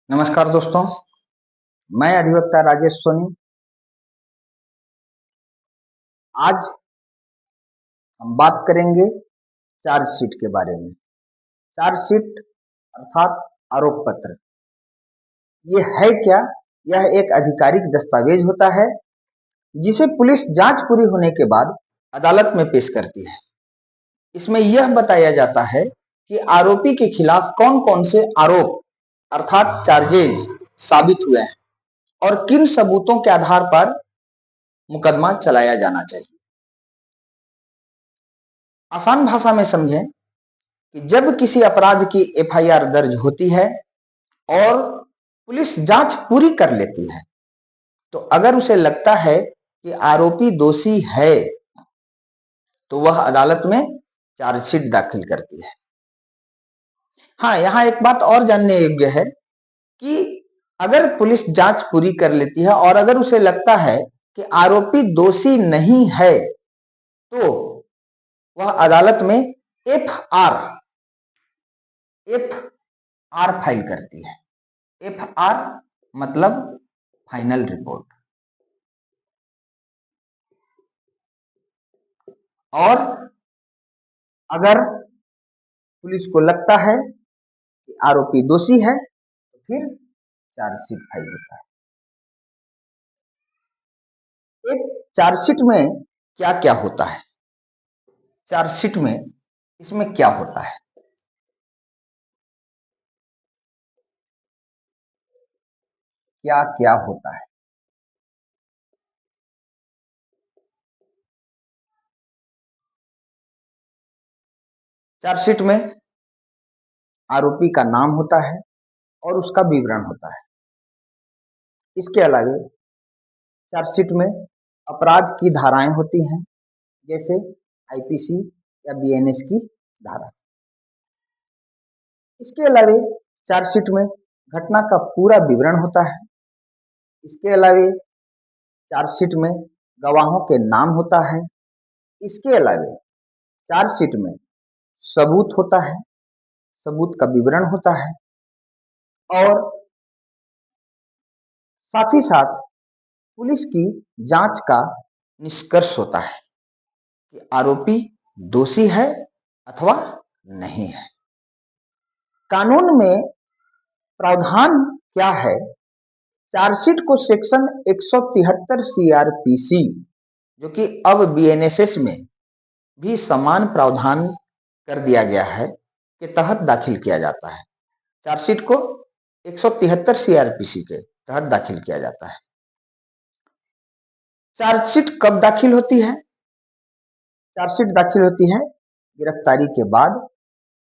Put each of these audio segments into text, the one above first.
नमस्कार दोस्तों, मैं अधिवक्ता राजेश सोनी। आज हम बात करेंगे चार्जशीट के बारे में। चार्जशीट अर्थात आरोप पत्र, ये है क्या? यह एक आधिकारिक दस्तावेज होता है जिसे पुलिस जांच पूरी होने के बाद अदालत में पेश करती है। इसमें यह बताया जाता है कि आरोपी के खिलाफ कौन कौन से आरोप अर्थात चार्जेज साबित हुए हैं और किन सबूतों के आधार पर मुकदमा चलाया जाना चाहिए। आसान भाषा में समझें कि जब किसी अपराध की एफआईआर दर्ज होती है और पुलिस जांच पूरी कर लेती है, तो अगर उसे लगता है कि आरोपी दोषी है तो वह अदालत में चार्जशीट दाखिल करती है। हाँ, यहां एक बात और जानने योग्य है कि अगर पुलिस जांच पूरी कर लेती है और अगर उसे लगता है कि आरोपी दोषी नहीं है तो वह अदालत में एफ आर फाइल करती है। एफ आर मतलब फाइनल रिपोर्ट। और अगर पुलिस को लगता है कि आरोपी दोषी है तो फिर चार्जशीट फाइल होता है। एक चार्जशीट में क्या क्या होता है? चार्जशीट में इसमें क्या होता है? क्या क्या होता है? चार्जशीट में आरोपी का नाम होता है और उसका विवरण होता है। इसके अलावा चार्जशीट में अपराध की धाराएं होती हैं, जैसे आईपीसी या बीएनएस की धारा। इसके अलावा चार्जशीट में घटना का पूरा विवरण होता है। इसके अलावा चार्जशीट में गवाहों के नाम होता है। इसके अलावा चार्जशीट में सबूत होता है, सबूत का विवरण होता है और साथ ही साथ पुलिस की जांच का निष्कर्ष होता है कि आरोपी दोषी है अथवा नहीं है। कानून में प्रावधान क्या है? चार्जशीट को सेक्शन 173 सीआरपीसी, जो कि अब बीएनएसएस में भी समान प्रावधान कर दिया गया है, के तहत दाखिल किया जाता है। चार्जशीट को 173 सीआरपीसी के तहत दाखिल किया जाता है। चार्जशीट कब दाखिल होती है? चार्जशीट दाखिल होती है गिरफ्तारी के बाद,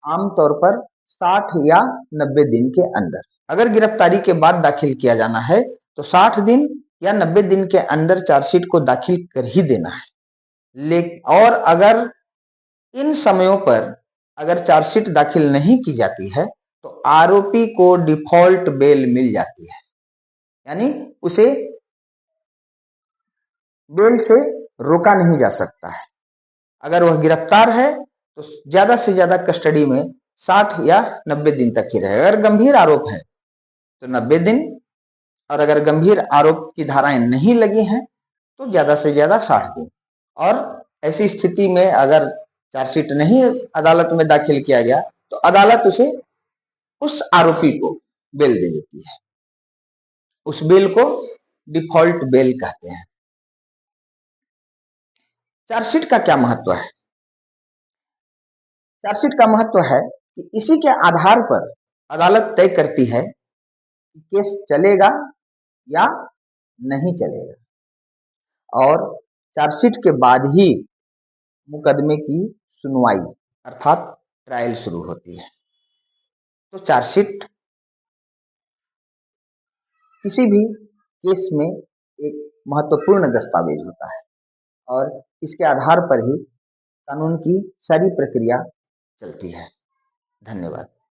आमतौर पर 60 या 90 दिन के अंदर। अगर गिरफ्तारी के बाद दाखिल किया जाना है तो 60 दिन या 90 दिन के अंदर चार्जशीट को दाखिल कर ही देना है। और अगर इन समयों पर अगर चार्जशीट दाखिल नहीं की जाती है तो आरोपी को डिफॉल्ट बेल मिल जाती है, यानी उसे बेल से रोका नहीं जा सकता है। अगर वह गिरफ्तार है तो ज्यादा से ज्यादा कस्टडी में 60 या 90 दिन तक ही रहेगा। अगर गंभीर आरोप है तो 90 दिन, और अगर गंभीर आरोप की धाराएं नहीं लगी हैं तो ज्यादा से ज्यादा 60 दिन। और ऐसी स्थिति में अगर चार्जशीट नहीं अदालत में दाखिल किया गया तो अदालत उसे उस आरोपी को बेल दे देती है। उस बेल को डिफॉल्ट बेल कहते हैं। चार्जशीट का क्या महत्व है? चार्जशीट का महत्व है कि इसी के आधार पर अदालत तय करती है कि केस चलेगा या नहीं चलेगा, और चार्जशीट के बाद ही मुकदमे की सुनवाई अर्थात ट्रायल शुरू होती है। तो चार्जशीट किसी भी केस में एक महत्वपूर्ण दस्तावेज होता है और इसके आधार पर ही कानून की सारी प्रक्रिया चलती है। धन्यवाद।